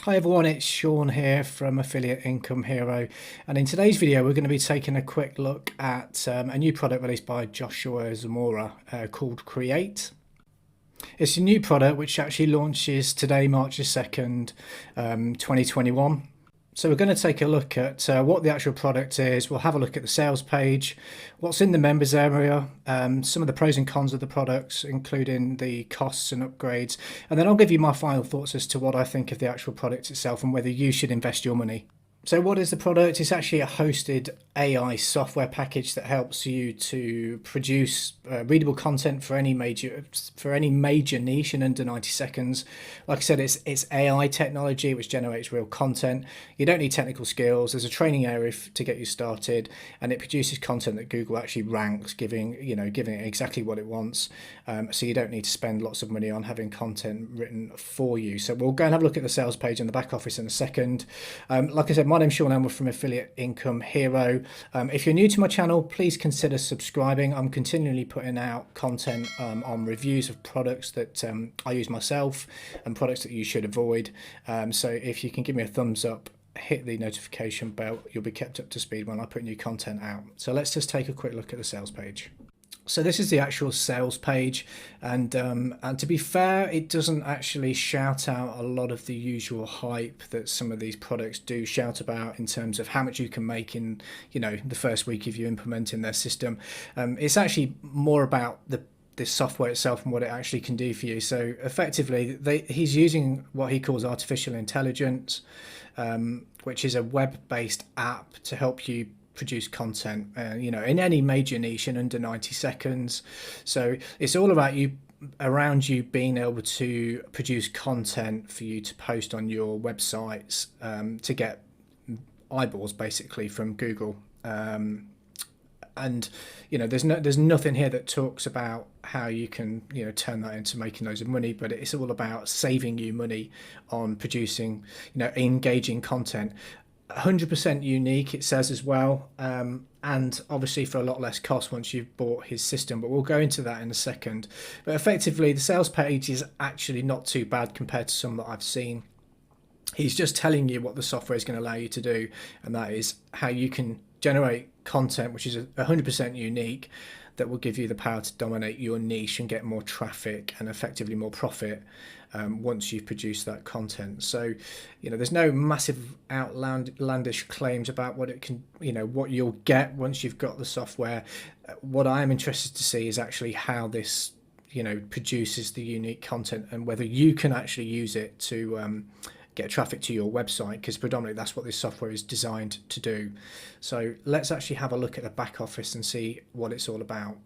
Hi everyone, it's Sean here from Affiliate Income Hero, and in today's video we're going to be taking a quick look at a new product released by Joshua Zamora called Creaite. It's a new product which actually launches today, March the 2nd, 2021. So we're going to take a look at what the actual product is. We'll have a look at the sales page, what's in the members area, some of the pros and cons of the products, including the costs and upgrades. And then I'll give you my final thoughts as to what I think of the actual product itself and whether you should invest your money. So what is the product? It's actually a hosted AI software package that helps you to produce readable content for any major niche in under 90 seconds. Like I said, it's AI technology which generates real content. You don't need technical skills. There's a training area to get you started, and it produces content that Google actually ranks, giving it exactly what it wants. So you don't need to spend lots of money on having content written for you. So we'll go and have a look at the sales page in the back office in a second. Like I said, my name's Sean and we're from Affiliate Income Hero. If you're new to my channel, please consider subscribing. I'm continually putting out content on reviews of products that I use myself and products that you should avoid. So if you can give me a thumbs up, hit the notification bell, you'll be kept up to speed when I put new content out. So let's just take a quick look at the sales page. So this is the actual sales page, and to be fair, it doesn't actually shout out a lot of the usual hype that some of these products do shout about in terms of how much you can make in the first week of you implementing their system. It's actually more about this software itself and what it actually can do for you. So effectively, he's using what he calls artificial intelligence, which is a web-based app to help you produce content in any major niche in under 90 seconds. So it's all about around you being able to produce content for you to post on your websites to get eyeballs basically from Google. And there's nothing here that talks about how you can turn that into making loads of money, but it's all about saving you money on producing engaging content. 100% unique, it says as well, and obviously for a lot less cost once you've bought his system, but we'll go into that in a second. But effectively, the sales page is actually not too bad compared to some that I've seen. He's just telling you what the software is going to allow you to do, and that is how you can generate content which is 100% unique, that will give you the power to dominate your niche and get more traffic and effectively more profit once you've produced that content. So there's no massive outlandish claims about what it can, what you'll get once you've got the software. What I am interested to see is actually how this produces the unique content and whether you can actually use it to get traffic to your website, because predominantly that's what this software is designed to do. So let's actually have a look at the back office and see what it's all about.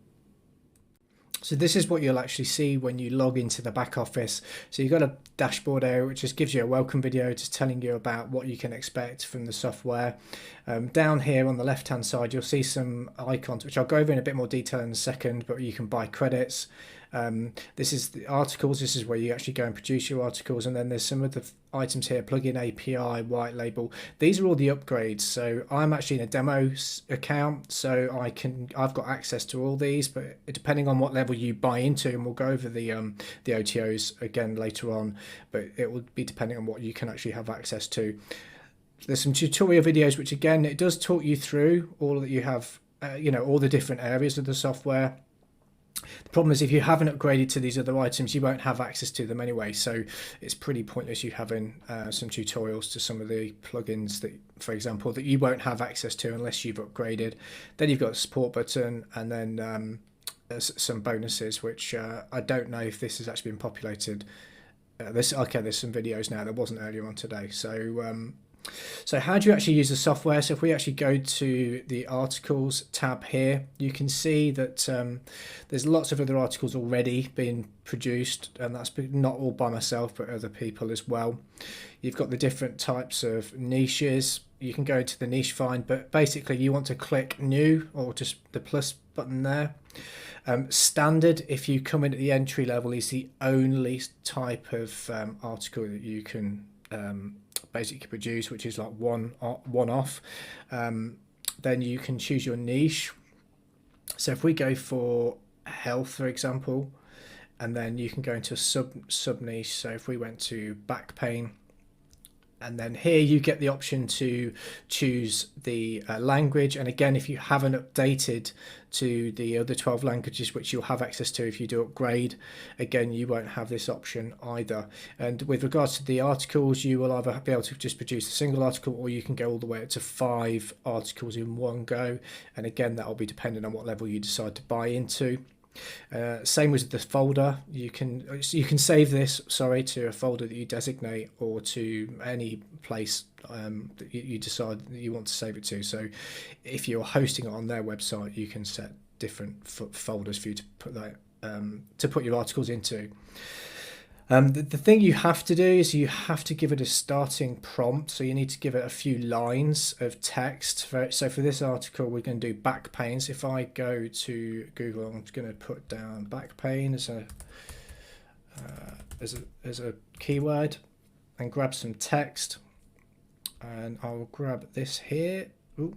So this is what you'll actually see when you log into the back office. So you've got a dashboard area which just gives you a welcome video, just telling you about what you can expect from the software. Down here on the left hand side you'll see some icons which I'll go over in a bit more detail in a second, but you can buy credits. This is the articles. This is where you actually go and produce your articles, and then there's some of the items here: plugin API, white label. These are all the upgrades. So I'm actually in a demo account, so I've got access to all these, but depending on what level you buy into, and we'll go over the OTOs again later on, but it will be depending on what you can actually have access to. There's some tutorial videos which again, it does talk you through all that you have, all the different areas of the software. The problem is if you haven't upgraded to these other items, you won't have access to them anyway, so it's pretty pointless you having some tutorials to some of the plugins that, for example, that you won't have access to unless you've upgraded. Then you've got a support button, and then some bonuses, which I don't know if this has actually been populated. There's some videos now, there wasn't earlier on today. So how do you actually use the software? So if we actually go to the articles tab here, you can see that there's lots of other articles already being produced, and that's not all by myself but other people as well. You've got the different types of niches. You can go to the niche find, but basically you want to click new or just the plus button there. Standard, if you come in at the entry level, is the only type of article that you can basically produce, which is like one off. Then you can choose your niche. So if we go for health, for example, and then you can go into a sub niche. So if we went to back pain, and then here you get the option to choose the language. And again, if you haven't updated to the other 12 languages, which you'll have access to if you do upgrade, again, you won't have this option either. And with regards to the articles, you will either be able to just produce a single article, or you can go all the way up to 5 articles in one go. And again, that will be dependent on what level you decide to buy into. Same with the folder. You can save this, to a folder that you designate, or to any place that you decide that you want to save it to. So if you're hosting it on their website, you can set different folders for you to put that to put your articles into. The thing you have to do is you have to give it a starting prompt. So you need to give it a few lines of text. So for this article, we're going to do back pain. So if I go to Google, I'm just going to put down back pain as a keyword, and grab some text. And I'll grab this here. Ooh.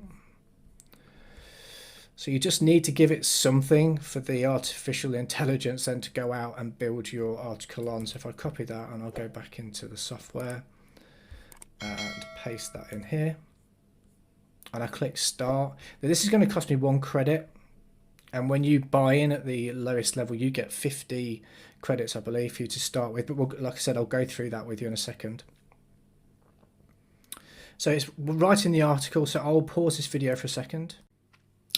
So you just need to give it something for the artificial intelligence then to go out and build your article on. So if I copy that, and I'll go back into the software and paste that in here, and I click start. Now this is going to cost me 1 credit, and when you buy in at the lowest level, you get 50 credits, I believe, for you to start with. But like I said, I'll go through that with you in a second. So it's writing the article, so I'll pause this video for a second.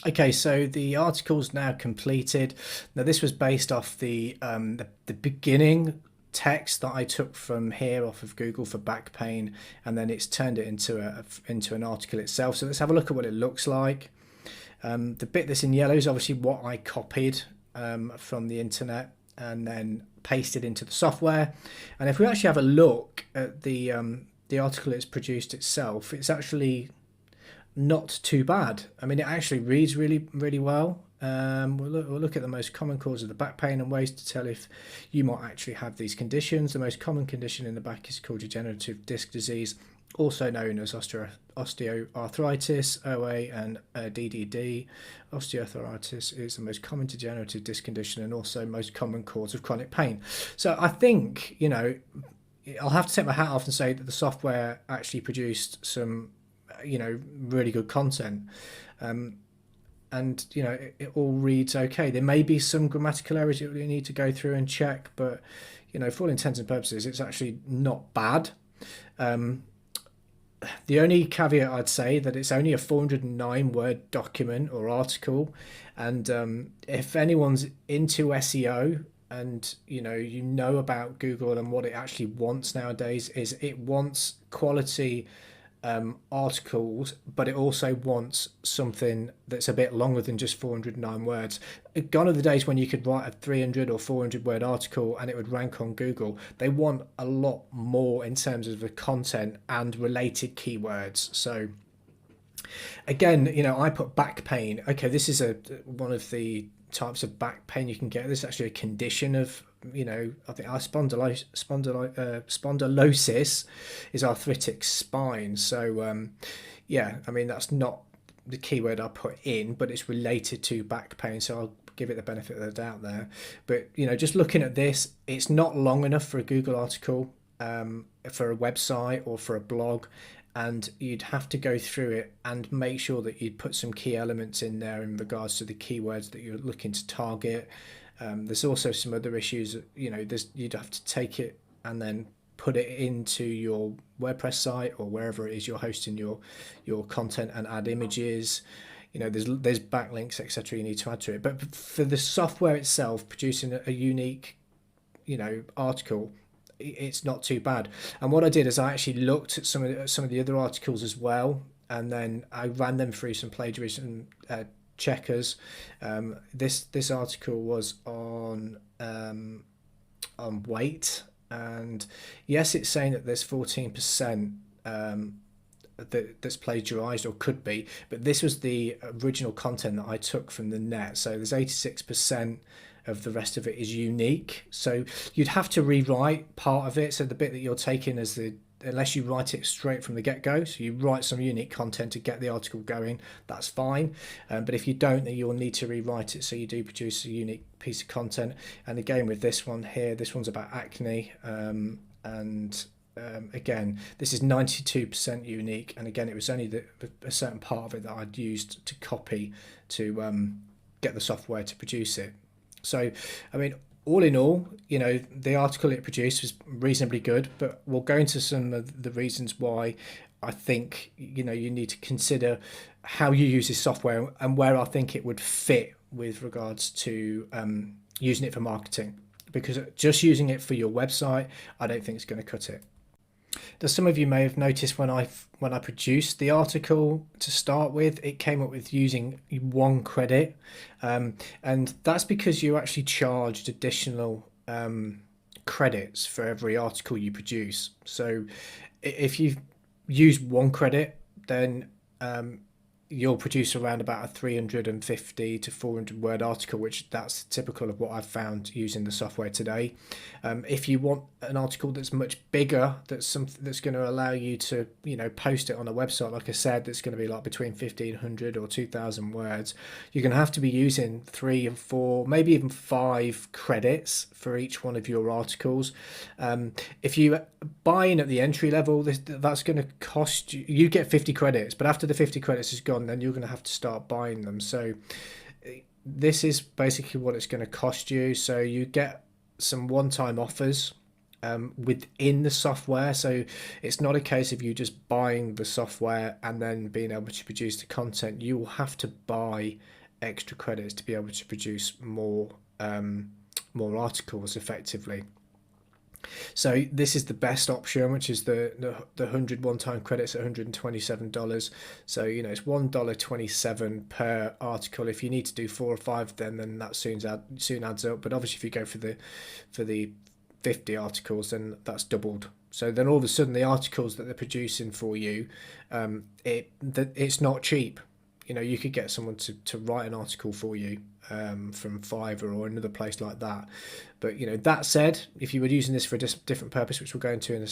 Okay, so the article's now completed. Now this was based off the beginning text that I took from here off of Google for back pain, and then it's turned it into an article itself. So let's have a look at what it looks like. The bit that's in yellow is obviously what I copied from the internet and then pasted into the software. And if we actually have a look at the article it's produced itself, it's actually not too bad. I mean, it actually reads really, really well. We'll look at the most common cause of the back pain and ways to tell if you might actually have these conditions. The most common condition in the back is called degenerative disc disease, also known as osteoarthritis, OA, and DDD. Osteoarthritis is the most common degenerative disc condition and also most common cause of chronic pain. So I think, I'll have to take my hat off and say that the software actually produced some really good content, and it all reads okay. There may be some grammatical errors that we need to go through and check, but for all intents and purposes, it's actually not bad. The only caveat I'd say that it's only a 409 word document or article, and if anyone's into SEO and you know about Google and what it actually wants nowadays, is it wants quality articles, but it also wants something that's a bit longer than just 409 words. Gone are the days when you could write a 300 or 400 word article and it would rank on Google. They want a lot more in terms of the content and related keywords. So again, I put back pain. Okay, this is one of the types of back pain you can get. This is actually a condition of, I think spondylosis is arthritic spine. So that's not the keyword I put in, but it's related to back pain, so I'll give it the benefit of the doubt there. But just looking at this, it's not long enough for a Google article, for a website or for a blog, and you'd have to go through it and make sure that you'd put some key elements in there in regards to the keywords that you're looking to target. There's also some other issues, you'd have to take it and then put it into your WordPress site or wherever it is you're hosting your content, and add images. There's backlinks, etc. you need to add to it. But for the software itself, producing a unique, article, it's not too bad. And what I did is I actually looked at some of the other articles as well, and then I ran them through some plagiarism checkers. This article was on weight, and yes, it's saying that there's 14% that's plagiarized, or could be, but this was the original content that I took from the net. So there's 86% of the rest of it is unique, so you'd have to rewrite part of it. So the bit that you're taking as unless you write it straight from the get-go, so you write some unique content to get the article going, that's fine. But if you don't, then you'll need to rewrite it so you do produce a unique piece of content. And again, with this one here, this one's about acne, and again, this is 92% unique, and again, it was only a certain part of it that I'd used to copy to get the software to produce it. So, I mean, all in all, the article it produced was reasonably good, but we'll go into some of the reasons why I think you need to consider how you use this software and where I think it would fit with regards to using it for marketing. Because just using it for your website, I don't think it's going to cut it. As some of you may have noticed, when I produced the article to start with, it came up with using 1 credit, and that's because you actually charged additional credits for every article you produce. So if you use 1 credit, then you'll produce around about a 350 to 400 word article, which that's typical of what I've found using the software today. If you want an article that's much bigger, that's something that's going to allow you to post it on a website, like I said, that's going to be like between 1,500 or 2,000 words, you're going to have to be using 3 and 4, maybe even 5 credits for each one of your articles. If you buy in at the entry level, that's going to cost you get 50 credits, but after the 50 credits is gone, then you're going to have to start buying them. So this is basically what it's going to cost you. So you get some one-time offers within the software. So it's not a case of you just buying the software and then being able to produce the content. You will have to buy extra credits to be able to produce more articles effectively. So this is the best option, which is the 100 one-time credits at $127. So it's $1.27 per article. If you need to do 4 or 5, then that soon adds up. But obviously, if you go for the 50 articles, then that's doubled. So then all of a sudden, the articles that they're producing for you, it's not cheap. You could get someone to write an article for you from Fiverr or another place like that. But that said, if you were using this for a different purpose, which we'll go into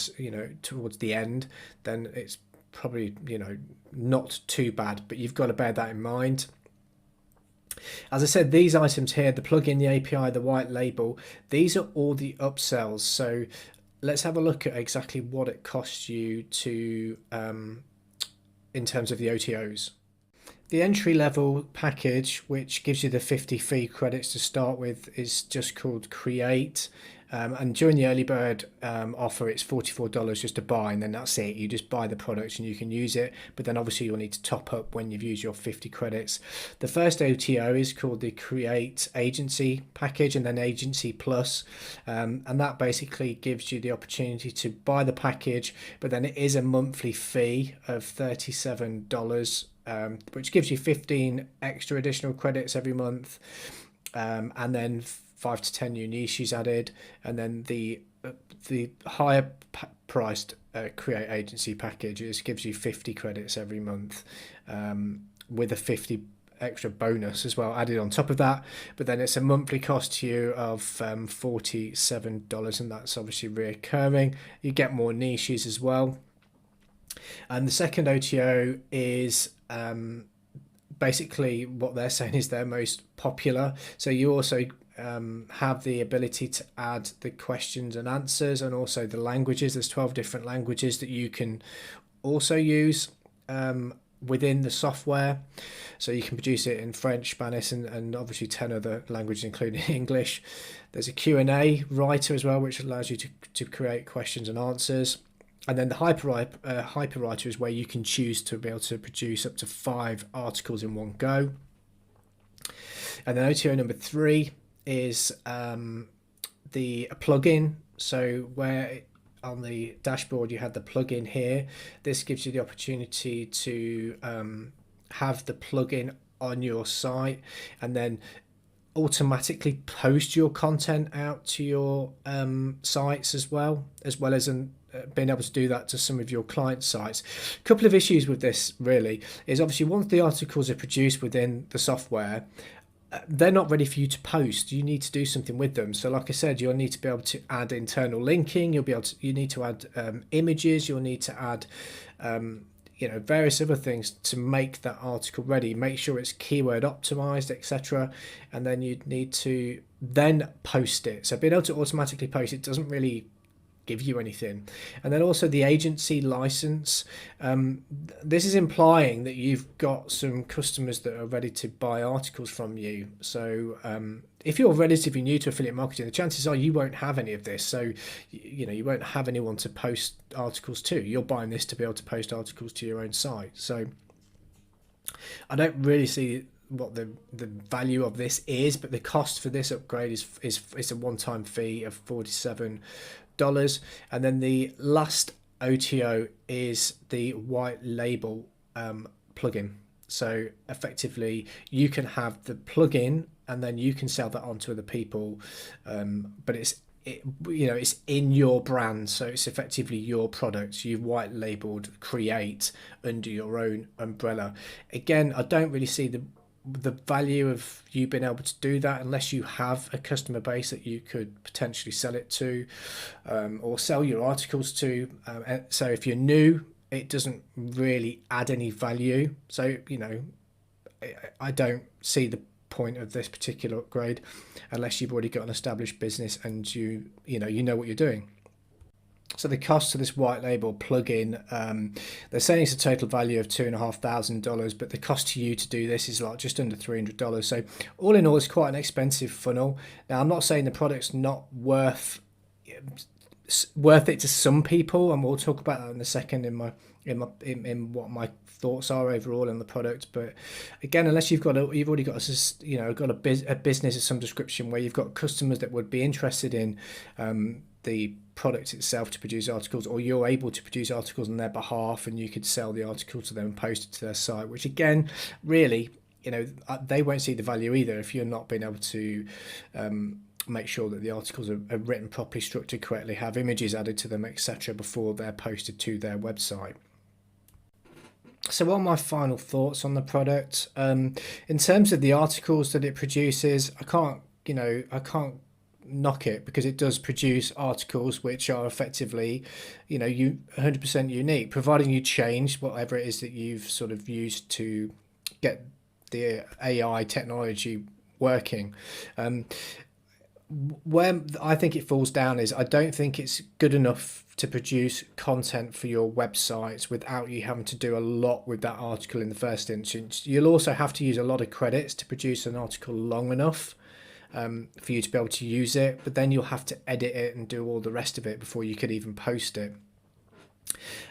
towards the end, then it's probably not too bad. But you've got to bear that in mind. As I said, these items here, the plugin, the API, the white label, these are all the upsells. So let's have a look at exactly what it costs you to in terms of the OTOs. The entry-level package, which gives you the 50 free credits to start with, is just called Creaite. And during the early bird offer, it's $44 just to buy, and then that's it. You just buy the product and you can use it. But then obviously you'll need to top up when you've used your 50 credits. The first OTO is called the Creaite Agency package, and then Agency Plus. And that basically gives you the opportunity to buy the package, but then it is a monthly fee of $37. Which gives you 15 extra additional credits every month, and then 5 to 10 new niches added, and then the higher priced Creaite Agency package gives you 50 credits every month, with a 50 extra bonus as well added on top of that. But then it's a monthly cost to you of $47, and that's obviously reoccurring. You get more niches as well. And the second OTO is basically what they're saying is their most popular. So you also have the ability to add the questions and answers, and also the languages. There's 12 different languages that you can also use within the software. So you can produce it in French, Spanish, and obviously 10 other languages, including English. There's a Q&A writer as well, which allows you to create questions and answers. And then the hyperwriter is where you can choose to be able to produce up to 5 articles in one go. And then OTO number 3 is the plugin. So where on the dashboard you had the plugin here, this gives you the opportunity to have the plugin on your site and then automatically post your content out to your sites as well as being able to do that to some of your client sites. A couple of issues with this really is obviously once the articles are produced within the software, they're not ready for you to post. You need to do something with them. So like I said, you'll need to be able to add internal linking. You need to add images. You'll need to add various other things to make that article ready. Make sure it's keyword optimized, etc. And then you need to then post it. So being able to automatically post it doesn't really give you anything. And then also the agency license. This is implying that you've got some customers that are ready to buy articles from you. So if you're relatively new to affiliate marketing, the chances are you won't have any of this. So you won't have anyone to post articles to. You're buying this to be able to post articles to your own site. So I don't really see what the value of this is, but the cost for this upgrade is a one-time fee of $47. And then the last OTO is the white label plugin. So effectively you can have the plugin and then you can sell that on to other people, but it's in your brand, so it's effectively your product. You've white labeled Creaite under your own umbrella. Again, I don't really see the value of you being able to do that unless you have a customer base that you could potentially sell it to, or sell your articles to. So if you're new, it doesn't really add any value. So I don't see the point of this particular upgrade unless you've already got an established business and you know what you're doing. So the cost of this white label plugin, they're saying it's a total value of $2,500, but the cost to you to do this is like just under $300. So all in all, it's quite an expensive funnel. Now, I'm not saying the product's not worth it to some people, and we'll talk about that in a second in what my thoughts are overall on the product. But again, unless you've already got a business of some description where you've got customers that would be interested in the product itself to produce articles, or you're able to produce articles on their behalf and you could sell the article to them and post it to their site, which again, really, they won't see the value either if you're not being able to make sure that the articles are written properly, structured correctly, have images added to them, etc., before they're posted to their website. So what are my final thoughts on the product? In terms of the articles that it produces, I can't knock it, because it does produce articles which are effectively 100% unique, providing you change whatever it is that you've sort of used to get the AI technology working. Where I think it falls down is I don't think it's good enough to produce content for your websites without you having to do a lot with that article in the first instance. You'll also have to use a lot of credits to produce an article long enough for you to be able to use it, but then you'll have to edit it and do all the rest of it before you could even post it.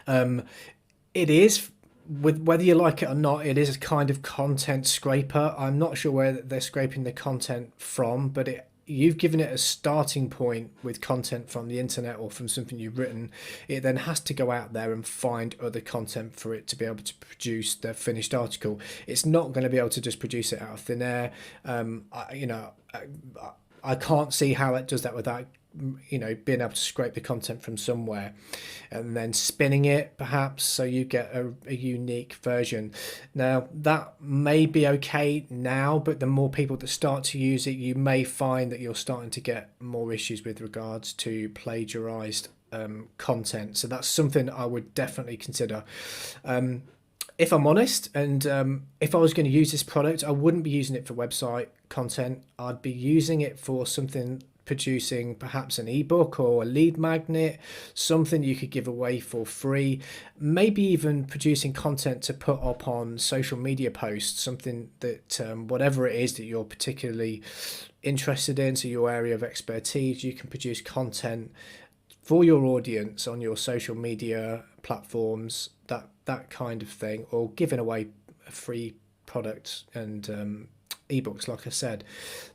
It is, with whether you like it or not, it is a kind of content scraper. I'm not sure where they're scraping the content from, but you've given it a starting point with content from the internet or from something you've written. It then has to go out there and find other content for it to be able to produce the finished article. It's not going to be able to just produce it out of thin air. I can't see how it does that without being able to scrape the content from somewhere and then spinning it perhaps so you get a unique version. Now that may be okay now, but the more people that start to use it, you may find that you're starting to get more issues with regards to plagiarized content. So that's something I would definitely consider. If I'm honest, and if I was going to use this product, I wouldn't be using it for website content. I'd be using it for something, producing perhaps an ebook or a lead magnet, something you could give away for free, maybe even producing content to put up on social media posts, something that whatever it is that you're particularly interested in, so your area of expertise, you can produce content for your audience on your social media platforms, that kind of thing, or giving away a free product and ebooks, like I said.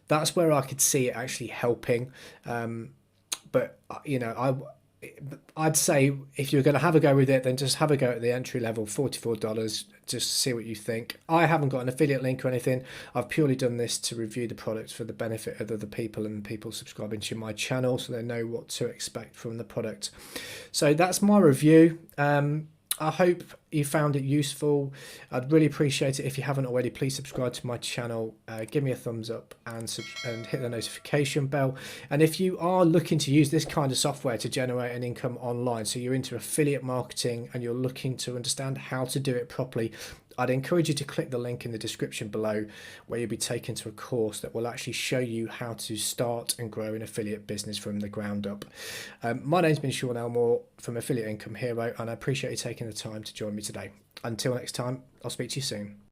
That's where I could see it actually helping. But I'd say if you're going to have a go with it, then just have a go at the entry level, $44, just see what you think. I haven't got an affiliate link or anything. I've purely done this to review the product for the benefit of other people and people subscribing to my channel, so they know what to expect from the product. So that's my review. I hope you found it useful. I'd really appreciate it if you haven't already. Please subscribe to my channel, give me a thumbs up, and hit the notification bell. And if you are looking to use this kind of software to generate an income online, so you're into affiliate marketing and you're looking to understand how to do it properly, I'd encourage you to click the link in the description below where you'll be taken to a course that will actually show you how to start and grow an affiliate business from the ground up. My name's been Sean Elmore from Affiliate Income Hero, and I appreciate you taking the time to join me today. Until next time, I'll speak to you soon.